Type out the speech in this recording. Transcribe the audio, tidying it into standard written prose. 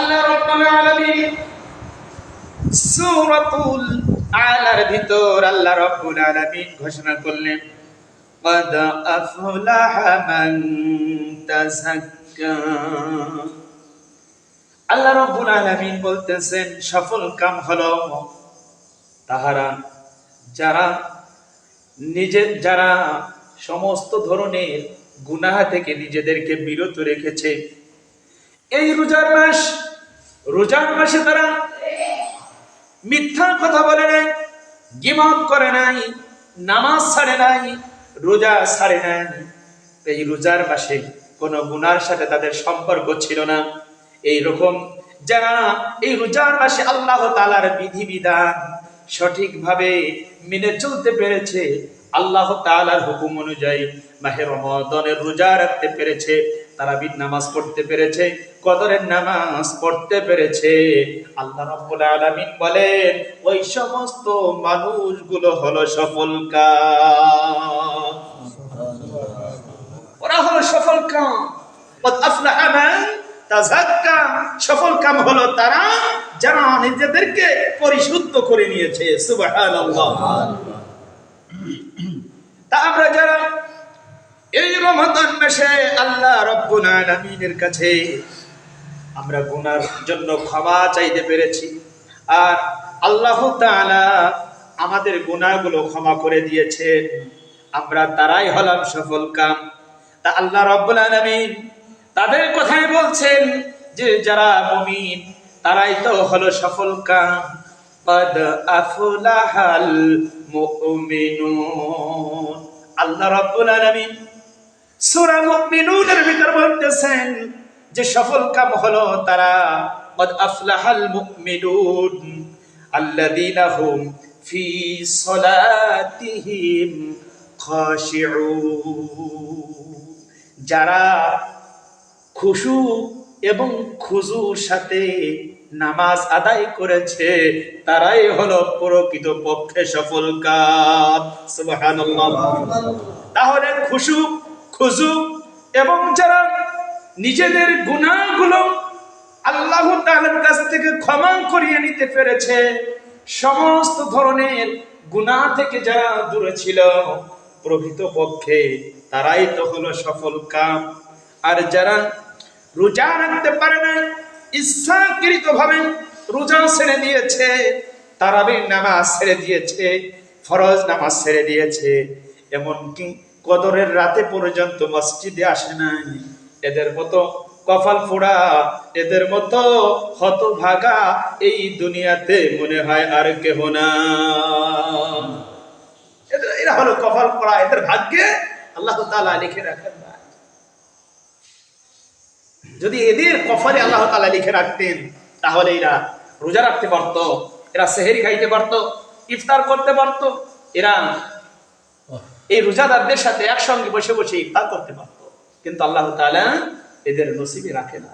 আল্লাহ রাব্বুল আলামিন সূরাতুল আলার ভিতর আল্লাহ রাব্বুল আলামিন ঘোষণা করলেন, قد أفلح من تزكى। আল্লাহ রাব্বুল আলামিন বলতেছেন সফল কাম হলো তাহারা যারা সমস্ত ধরনের গুনাহ থেকে নিজেদেরকে বিরত রেখেছে। এই রোজার মাসে তারা মিথ্যা কথা বলে নাই, গীবত করে নাই, নামাজ ছাড়ে নাই, রোজা ছাড়ে নাই। এই রোজার মাসে কোনো গুনার সাথে তাদের সম্পর্ক ছিল না। এই রকম যারা এই রোজার মাসে আল্লাহ তাআলার বিধিবিধান সঠিকভাবে মেনে চলতে পেরেছে, আল্লাহ তাআলার হুকুম অনুযায়ী মাহে রমাদানের রোজা রাখতে পেরেছে, তারাবির নামাজ পড়তে পেরেছে, কদরের নামাজ পড়তে পেরেছে, আল্লাহ রাব্বুল আলামিন বলেন ওই সমস্ত মানুষগুলো হলো সফল কাম। ওরা হলো সফল কাম। কদ আফলাহা মান তাযাক্কা। সফল কাম হলো তারা যারা নিজেদেরকে পরিশুদ্ধ করে নিয়েছে। সুবহানাল্লাহ। তা আমরা যারা এই রমাদান মাসে আল্লাহ রাব্বুল আলামিনের কাছে আমরা গুনার জন্য ক্ষমা চাইতে পেরেছি, আর আল্লাহ তাআলা আমাদের গুনাহগুলো ক্ষমা করে দিয়েছেন, আমরা তারাই হলাম সফল কাম। তা আল্লাহ রাব্বুল আলামিন তাদের কথাই বলছেন যে যারা মুমিন তারাই তো হলো সফল কাম। قد أفلح المؤمنون। আল্লাহ রাব্বুল আলামিন সূরা মুমিনুনের ভিতর বলতেছেন যে সফল কাম হলো তারা قد أفلح المؤمنون الذين هم في صلاتهم خاشعون। যারা খুশু এবং খুজুর সাথে নামাজ আদায় করেছে তারাই হলো প্রকৃত পক্ষে সফল কাম। সুবহানাল্লাহ। তাহলে খুজু এবং যারা নিজেদের গুনাহগুলো আল্লাহ তাআলার কাছ থেকে ক্ষমা করিয়ে নিতে পেরেছে, সমস্ত ধরনের গুনাহ থেকে যারা দূরে ছিল, প্রকৃত পক্ষে তারাই তো হলো সফল কাম। আর যারা রোজা রাখতে পারে না, ইচ্ছাকৃতভাবে রোজা ছেড়ে দিয়েছে, তারাবির নামাজ ছেড়ে দিয়েছে, ফরজ নামাজ ছেড়ে দিয়েছে, এমনকি কদরের রাতে পর্যন্ত মসজিদে আসে নাই, এদের মতো কপাল পোড়া, এদের মতো হতভাগা এই দুনিয়াতে মনে হয় আর কেহ না। এরা হলো কপাল পোড়া, এদের ভাগ্যে আল্লাহ তাআলা লিখে রাখেন না। যদি এদের কপালে আল্লাহ তাআলা লিখে রাখতেন তাহলে এরা রোজা রাখতে পারত, এরা সেহরি খাইতে পারত, ইফতার করতে পারত, এরা এই রোজাদারদের সাথে একসঙ্গে বসে বসে ইফতার করতে পারত। কিন্তু আল্লাহ তাআলা এদের নসিবে রাখে না।